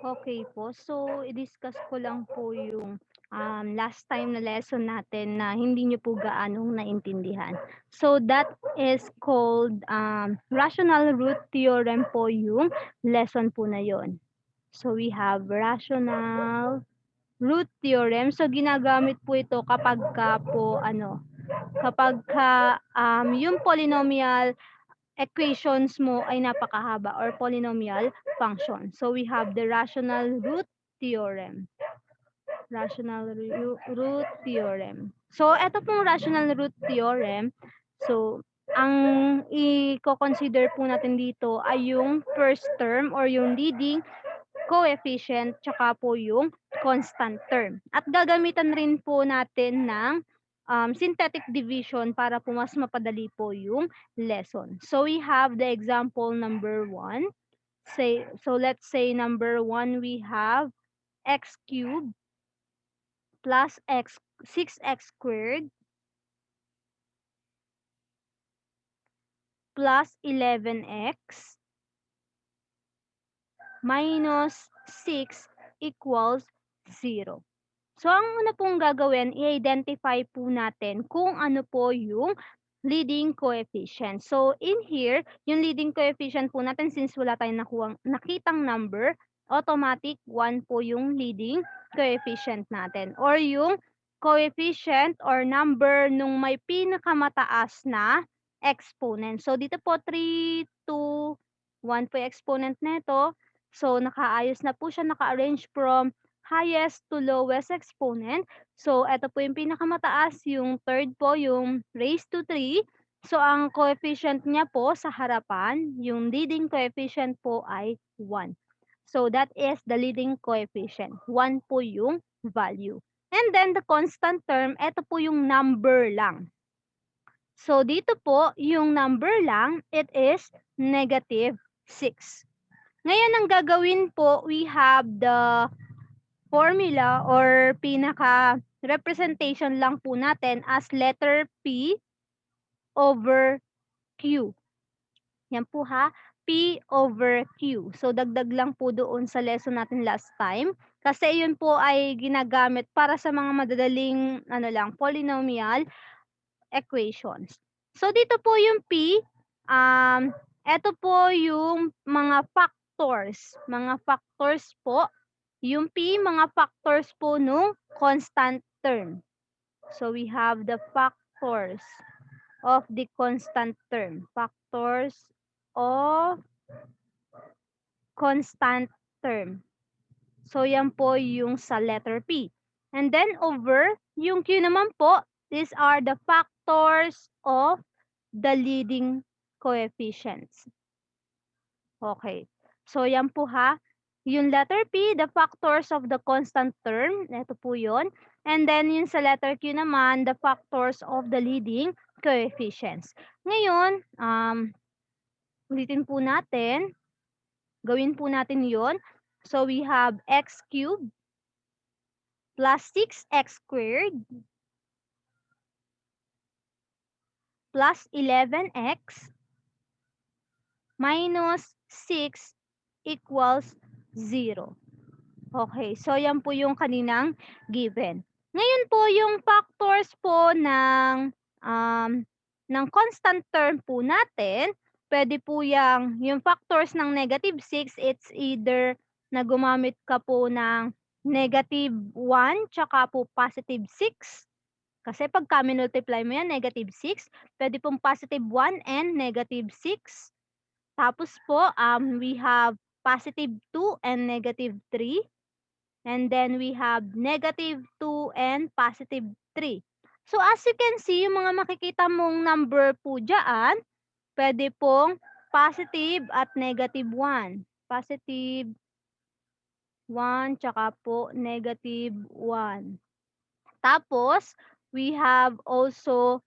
Okay po. So, i-discuss ko lang po yung, last time na lesson natin na hindi niyo po gaanong naintindihan. So, that is called, rational root theorem po yung lesson po na yon. So, we have rational root theorem. So, ginagamit po ito kapagka po ano, kapagka, yung polynomial equations mo ay napakahaba or polynomial function. So we have the rational root theorem. Root theorem. So ito pong rational root theorem. So ang i-consider po natin dito ay yung first term or yung leading coefficient tsaka po yung constant term. At gagamitan rin po natin ng synthetic division para po mas mapadali po yung lesson. So we have the example number 1. So let's say number 1 we have x cubed plus 6x squared plus 11x minus 6 equals 0. So, ang una pong gagawin, i-identify po natin kung ano po yung leading coefficient. So, in here, yung leading coefficient po natin, since wala tayong nakitang number, automatic 1 po yung leading coefficient natin. Or yung coefficient or number nung may pinakamataas na exponent. So, dito po 3, 2, 1 po yung exponent nito. So, nakaayos na po siya, naka-arrange from highest to lowest exponent. So, eto po yung pinakamataas, yung third po, yung raised to 3. So, ang coefficient niya po sa harapan, yung leading coefficient po ay 1. So, that is the leading coefficient. 1 po yung value. And then, the constant term, eto po yung number lang. So, dito po, yung number lang, it is negative 6. Ngayon, ang gagawin po, we have the formula or pinaka representation lang po natin as letter P over Q. Yan po ha, P over Q. So dagdag lang po doon sa lesson natin last time kasi yun po ay ginagamit para sa mga madadaling polynomial equations. So dito po yung P, eto po yung mga factors. Mga factors po. Yung P, mga factors po nung constant term. So we have the factors of the constant term. Factors of constant term. So yan po yung sa letter P. And then over, yung Q naman po, these are the factors of the leading coefficients. Okay. So yan po ha. Yung letter P, the factors of the constant term. Ito po yun. And then yung sa letter Q naman, the factors of the leading coefficients. Ngayon, ulitin po natin. Gawin po natin yon. So we have x cubed plus 6x squared plus 11x minus 6 equals 0. Okay, so yan po yung kaninang given. Ngayon po yung factors po ng constant term po natin, pwede po yung factors ng negative 6, it's either na gumamit ka po ng negative 1 tsaka po positive 6. Kasi pagka minultiply mo yan, negative 6, pwede pong positive 1 and negative 6. Tapos po, we have positive 2 and negative 3. And then we have negative 2 and positive 3. So as you can see, yung mga makikita mong number po dyan, pwede pong positive at negative 1. Positive 1, tsaka po negative 1. Tapos, we have also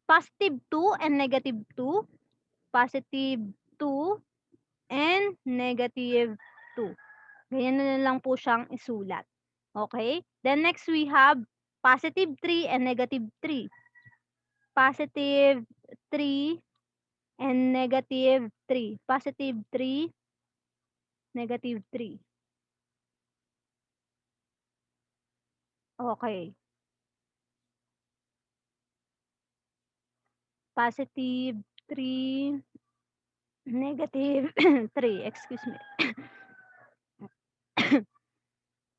positive 2 and negative 2. Positive 2 and negative 2. Ganyan na lang po siyang isulat. Okay? Then next we have positive 3 and negative 3. Positive 3 and negative 3. Positive 3, negative 3. Okay. Positive 3, negative 3, excuse me.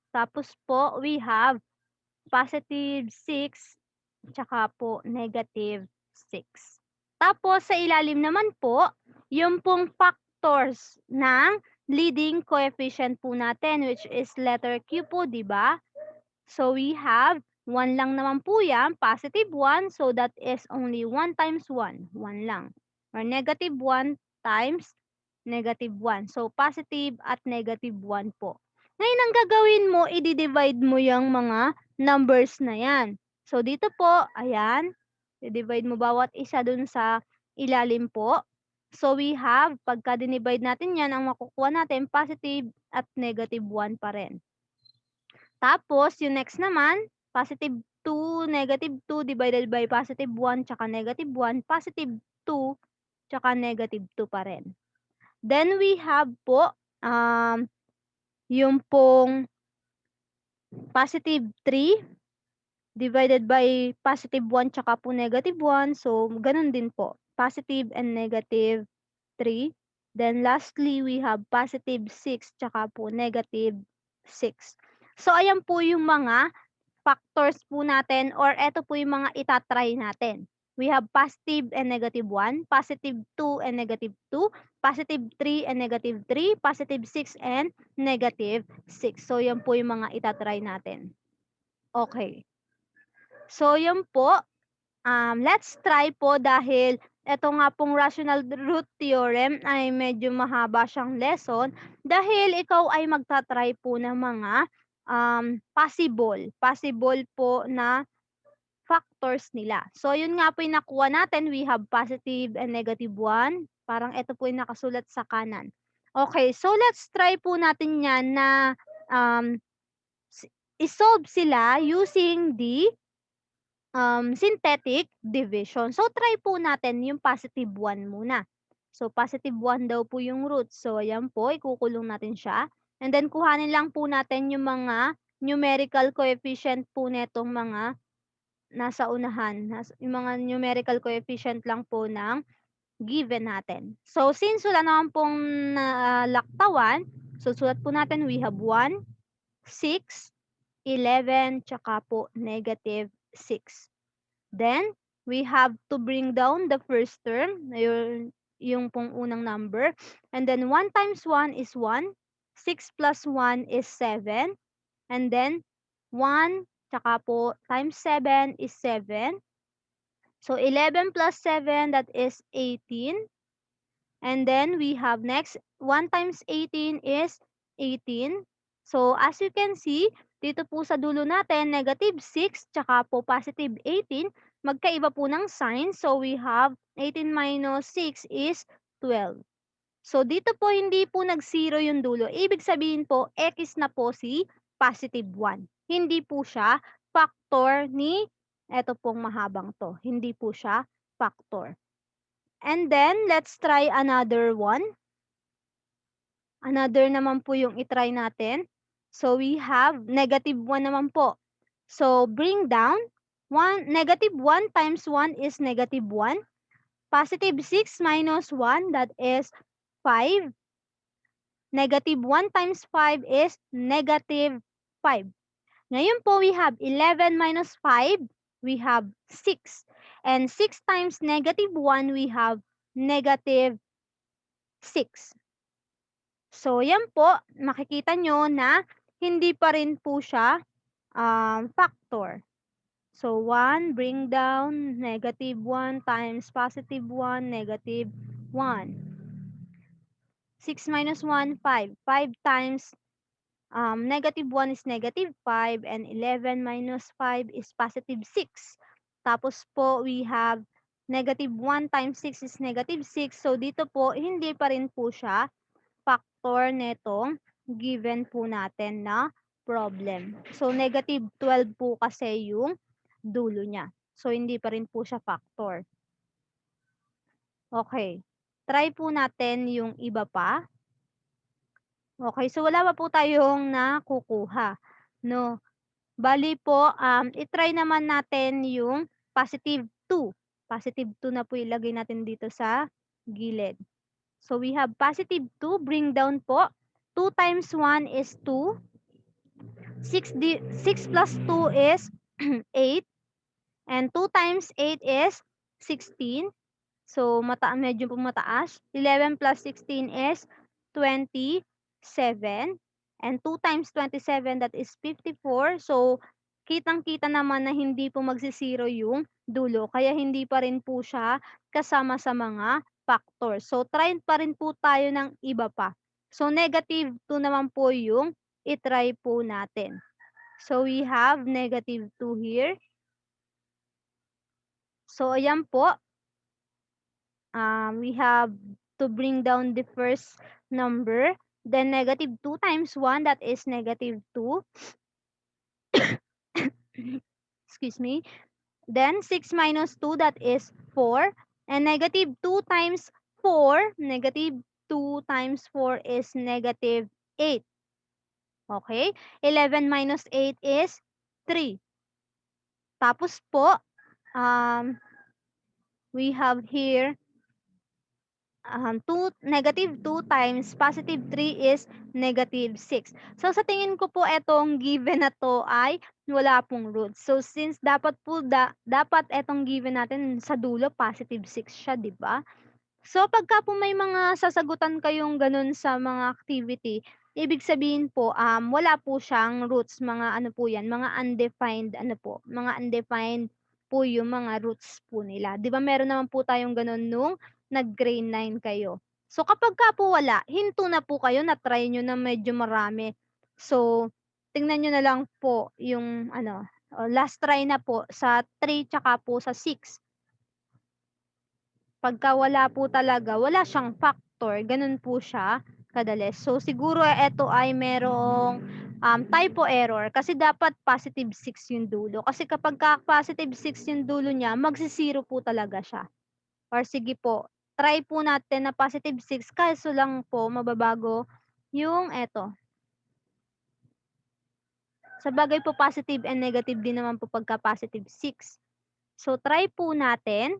Tapos po, we have positive 6, tsaka po negative 6. Tapos sa ilalim naman po, yung pong factors ng leading coefficient po natin, which is letter Q po, 'di ba? So we have 1 lang naman po yan, positive 1, so that is only 1 times 1, 1 lang. Or negative 1 times negative 1. So positive at negative 1 po. Ngayon ang gagawin mo, i-divide mo yung mga numbers na yan. So dito po, ayan, i-divide mo bawat isa dun sa ilalim po. So we have, pagka dinivide natin yan, ang makukuha natin positive at negative 1 pa rin. Tapos yung next naman, positive 2, negative 2 divided by positive 1 tsaka negative 1, positive 2 tsaka negative 2 pa rin. Then we have po, yung pong positive 3 divided by positive 1 tsaka po negative 1. So, ganun din po. Positive and negative 3. Then lastly, we have positive 6 tsaka po negative 6. So, ayan po yung mga factors po natin or eto po yung mga itatry natin. We have positive and negative 1, positive 2 and negative 2, positive 3 and negative 3, positive 6 and negative 6. So, yan po yung mga itatry natin. Okay. So, yan po. Let's try po dahil eto nga pong rational root theorem ay medyo mahaba siyang lesson dahil ikaw ay magta-try po ng mga possible po na factors nila. So, yun nga po yung nakuha natin. We have positive and negative 1. Parang ito po yung nakasulat sa kanan. Okay, so let's try po natin yan na isolve sila using the synthetic division. So, try po natin yung positive 1 muna. So, positive 1 daw po yung root. So, ayan po, ikukulong natin siya. And then, kuhanin lang po natin yung mga numerical coefficient po netong mga nasa unahan. Yung mga numerical coefficient lang po ng given natin. So, since wala naman pong laktawan, susulat po natin we have 1, 6, 11, tsaka po negative 6. Then, we have to bring down the first term, yung pong unang number. And then, 1 times 1 is 1. 6 plus 1 is 7. And then, 1, tsaka po, times 7 is 7. So, 11 plus 7, that is 18. And then, we have next, 1 times 18 is 18. So, as you can see, dito po sa dulo natin, negative 6, tsaka po positive 18, magkaiba po ng sign. So, we have 18 minus 6 is 12. So, dito po hindi po nag-0 yung dulo. Ibig sabihin po, X na po si positive 1. Hindi po siya factor ni eto pong mahabang to. Hindi po siya factor. And then, let's try another one. Another naman po yung itry natin. So, we have negative 1 naman po. So, bring down. Negative 1 times 1 is negative 1. Positive 6 minus 1, that is 5. Negative 1 times 5 is negative 5. Ngayon po, we have 11 minus 5, we have 6. And 6 times negative 1, we have negative 6. So, yan po, makikita nyo na hindi pa rin po siya factor. So, 1, bring down, negative 1 times positive 1, negative 1. 6 minus 1, 5. 5 times negative 1 is negative 5 and 11 minus 5 is positive 6. Tapos po, we have negative 1 times 6 is negative 6. So, dito po, hindi pa rin po siya factor netong given po natin na problem. So, negative 12 po kasi yung dulo niya. So, hindi pa rin po siya factor. Okay. Try po natin yung iba pa. Okay, so wala pa po tayong nakukuha, no? Bali po, i-try naman natin yung positive 2. Positive 2 na po ilagay natin dito sa gilid. So we have positive 2, bring down po. 2 times 1 is 2. 6 plus 2 is 8. And 2 times 8 is 16. So medyo po mataas. 11 plus 16 is 27. And 2 times 27, that is 54. So kitang-kita naman na hindi po magsisiro yung dulo. Kaya hindi pa rin po siya kasama sa mga factor. So try pa rin po tayo ng iba pa. So negative 2 naman po yung i-try po natin. So we have negative 2 here. So ayan po. We have to bring down the first number. Then negative 2 times 1, that is negative 2. Excuse me. Then 6 minus 2, that is 4. And negative 2 times 4, negative 2 times 4 is negative 8. Okay? 11 minus 8 is 3. Tapos po, we have here negative 2 times positive 3 is negative 6. So sa tingin ko po etong given na to ay wala pong roots. So since dapat po dapat etong given natin sa dulo positive 6 siya, 'di ba? So pagka po may mga sasagutan kayong ganun sa mga activity, ibig sabihin po wala po siyang roots, mga ano po 'yan, mga undefined ano po, mga undefined po yung mga roots po nila. 'Di ba meron naman po tayong ganun nung nag-grade 9 kayo. So kapagka po wala, hinto na po kayo, na-try niyo na medyo marami. So tingnan niyo na lang po yung ano, last try na po sa 3 tsaka po sa 6. Pagka wala po talaga, wala siyang factor, gano'n po siya kadalas. So siguro ito ay merong typo error kasi dapat positive 6 yung dulo. Kasi kapagka positive 6 yung dulo niya, magsi-0 po talaga siya. Or sige po, try po natin na positive 6 kaso lang po mababago yung eto. Sabagay po positive and negative din naman po pagka positive 6. So try po natin.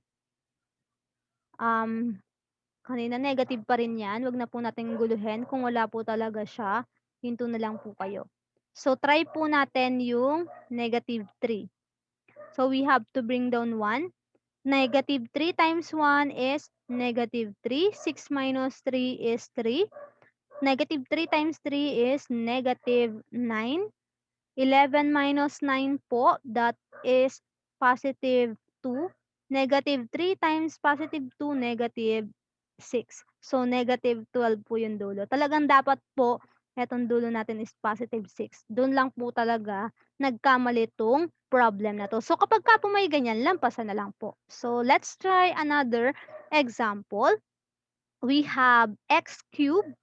Kanina negative pa rin 'yan, 'wag na po nating guluhin kung wala po talaga siya, hinto na lang po kayo. So try po natin yung negative 3. So we have to bring down 1. Negative 3 times 1 is negative 3. 6 minus 3 is 3. Negative 3 times 3 is negative 9. 11 minus 9 po, that is positive 2. Negative 3 times positive 2, negative 6. So, negative 12 po yung dulo. Talagang dapat po, etong dulo natin is positive 6. Doon lang po talaga nagkamali tong problem na to. So, kapag ka po may ganyan, lampasan na lang po. So, let's try another example. We have x cubed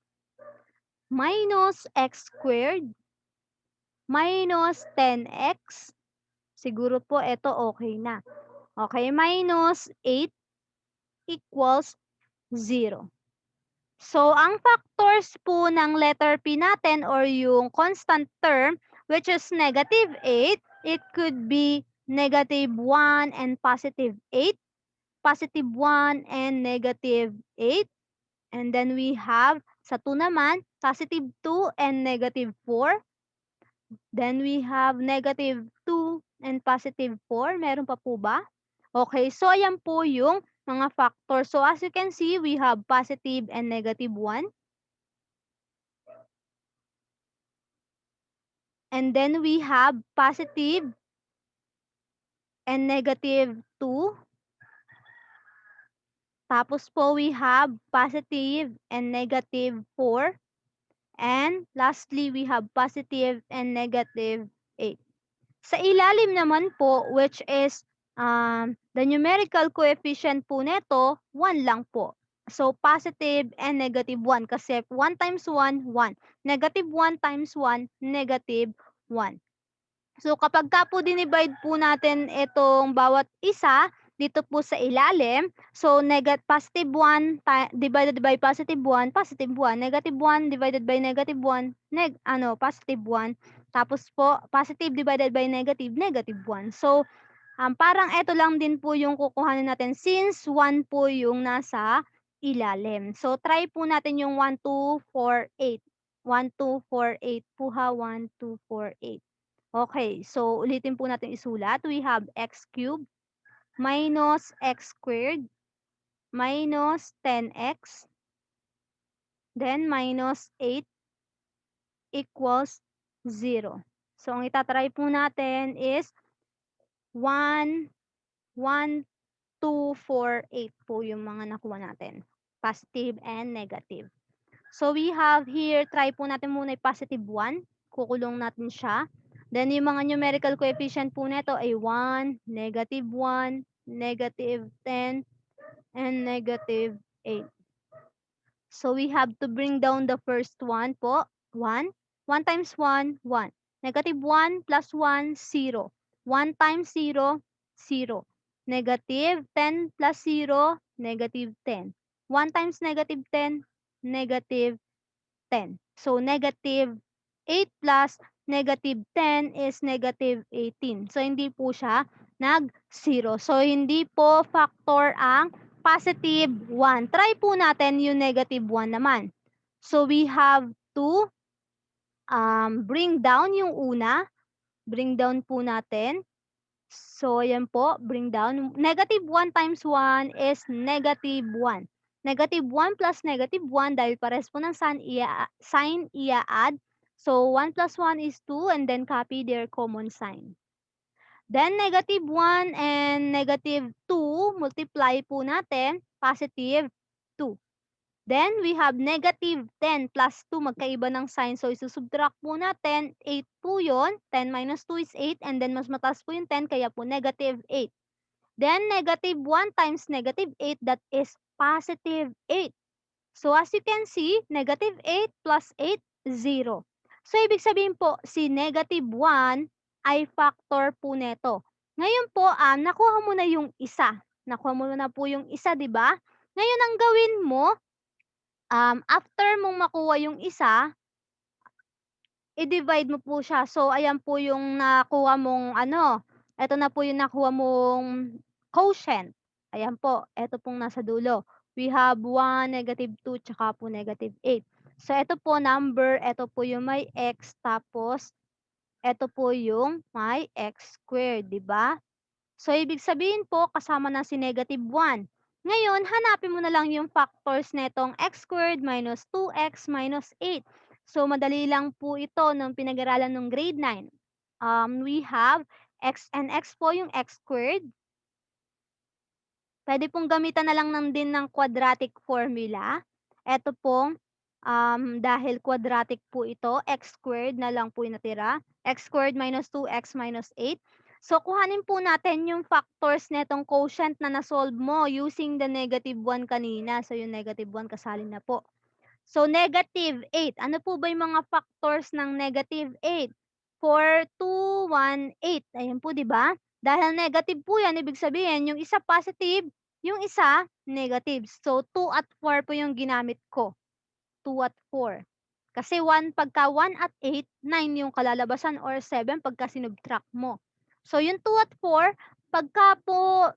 minus x squared minus 10x. Siguro po ito okay na. Okay, minus 8 equals 0. So, ang factors po ng letter P natin or yung constant term, which is negative 8, it could be negative 1 and positive 8, positive 1 and negative 8, and then we have sa 2 naman, positive 2 and negative 4, then we have negative 2 and positive 4. Meron pa po ba? Okay, so ayan po yung mga factors. So as you can see, we have positive and negative 1. And then we have positive and negative 2. Tapos po we have positive and negative 4. And lastly, we have positive and negative 8. Sa ilalim naman po, which is the numerical coefficient po neto, 1 lang po. So, positive and negative 1 kasi 1 times 1, 1. Negative 1 times 1, negative 1. So, kapag ka po dinivide po natin itong bawat isa dito po sa ilalim, so positive 1 divided by positive 1, positive 1. Negative 1 divided by negative 1, positive 1. Tapos po, positive divided by negative, negative 1. So, parang eto lang din po yung kukuhanin natin since 1 po yung nasa ilalim. So, try po natin yung 1, 2, 4, 8. 1, 2, 4, 8 po ha, 1, 2, 4, 8. Okay, so ulitin po natin isulat. We have x cubed minus x squared minus 10x, then minus 8 equals 0. So, ang itatry po natin is 1, 1, 2, 4, 8 po yung mga nakuha natin. Positive and negative. So, we have here, try po natin muna yung positive 1. Kukulong natin siya. Then, yung mga numerical coefficient po nito ay 1, negative 1, negative 10, and negative 8. So, we have to bring down the first one po. 1. 1 times 1, 1. Negative 1 plus 1, 0. 1 times 0, 0. Negative 10 plus 0, negative 10. 1 times negative 10, negative 10. So, negative 8 plus negative 10 is negative 18. So, hindi po siya nag-0. So, hindi po factor ang positive 1. Try po natin yung negative 1 naman. So, we have to bring down yung una. Bring down po natin. So, ayan po, bring down. Negative 1 times 1 is negative 1. Negative 1 plus negative 1 dahil pares po ng sign ia-add. So, 1 plus 1 is 2 and then copy their common sign. Then, negative 1 and negative 2, multiply po natin, positive 2. Then, we have negative 10 plus 2, magkaiba ng sign. So, isusubtract po natin, 8 po yun. 10 minus 2 is 8. And then, mas mataas po yung 10, kaya po negative 8. Then, negative 1 times negative 8, that is positive 8. So, as you can see, negative 8 plus 8, 0. So, ibig sabihin po, si negative 1 ay factor po neto. Ngayon po, nakuha mo na yung isa. Nakuha mo na po yung isa, di ba? Ngayon, ang gawin mo, after mong makuha yung isa, i-divide mo po siya. So, ayan po yung nakuha mong eto na po yung nakuha mong quotient. Ayan po, eto pong nasa dulo. We have 1, negative 2, tsaka po negative 8. So, eto po number, eto po yung may x, tapos eto po yung may x squared, di ba? So, ibig sabihin po, kasama na si negative 1. Ngayon, hanapin mo na lang yung factors netong x squared minus 2x minus 8. So, madali lang po ito nung pinag-aralan ng grade 9. We have x and x po yung x squared. Pwede pong gamitan na lang din ng quadratic formula. Ito pong, dahil quadratic po ito, x squared na lang po yung natira. X squared minus 2x minus 8. So, kuhanin po natin yung factors netong quotient na na-solve mo using the negative 1 kanina. So, yung negative 1 kasali na po. So, negative 8. Ano po ba yung mga factors ng negative 8? 4, 2, 1, 8. Ayan po, di ba? Dahil negative po yan, ibig sabihin, yung isa positive, yung isa negative. So, 2 at 4 po yung ginamit ko. 2 at 4. Kasi 1 pagka 1 at 8, 9 yung kalalabasan or 7 pagka sinubtract mo. So, yung 2 at 4, pagka po,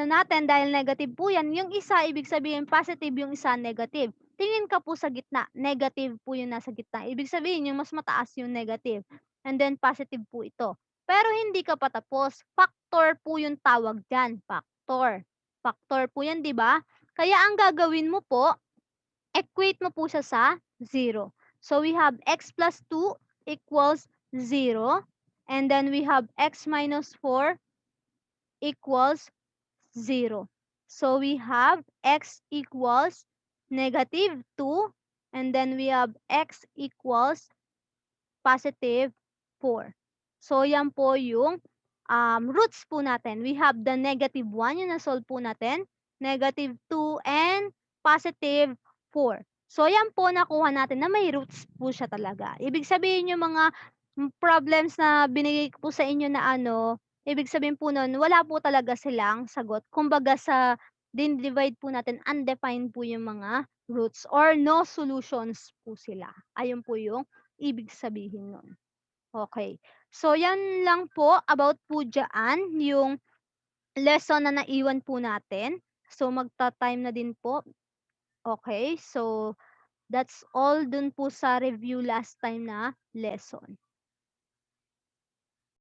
natin dahil negative po yan, yung isa ibig sabihin positive, yung isa negative. Tingin ka po sa gitna, negative po yung nasa gitna. Ibig sabihin yung mas mataas yung negative. And then positive po ito. Pero hindi ka pa tapos. Factor po yung tawag dyan. Factor. Factor po yan, di ba? Kaya ang gagawin mo po, equate mo po siya sa 0. So, we have x plus 2 equals 0. And then we have x minus 4 equals 0. So, we have x equals negative 2. And then we have x equals positive 4. So, yan po yung roots po natin. We have the negative 1, yung na-solve po natin. Negative 2 and positive 4. So, yan po nakuha natin na may roots po siya talaga. Ibig sabihin yung mga problems na binigay ko po sa inyo na ibig sabihin po nun, wala po talaga silang sagot. Kumbaga sa din-divide po natin, undefined po yung mga roots or no solutions po sila. Ayun po yung ibig sabihin nun. Okay. So, 'yan lang po about po diyaan yung lesson na naiwan po natin. So, magta-time na din po. Okay. So, that's all dun po sa review last time na lesson.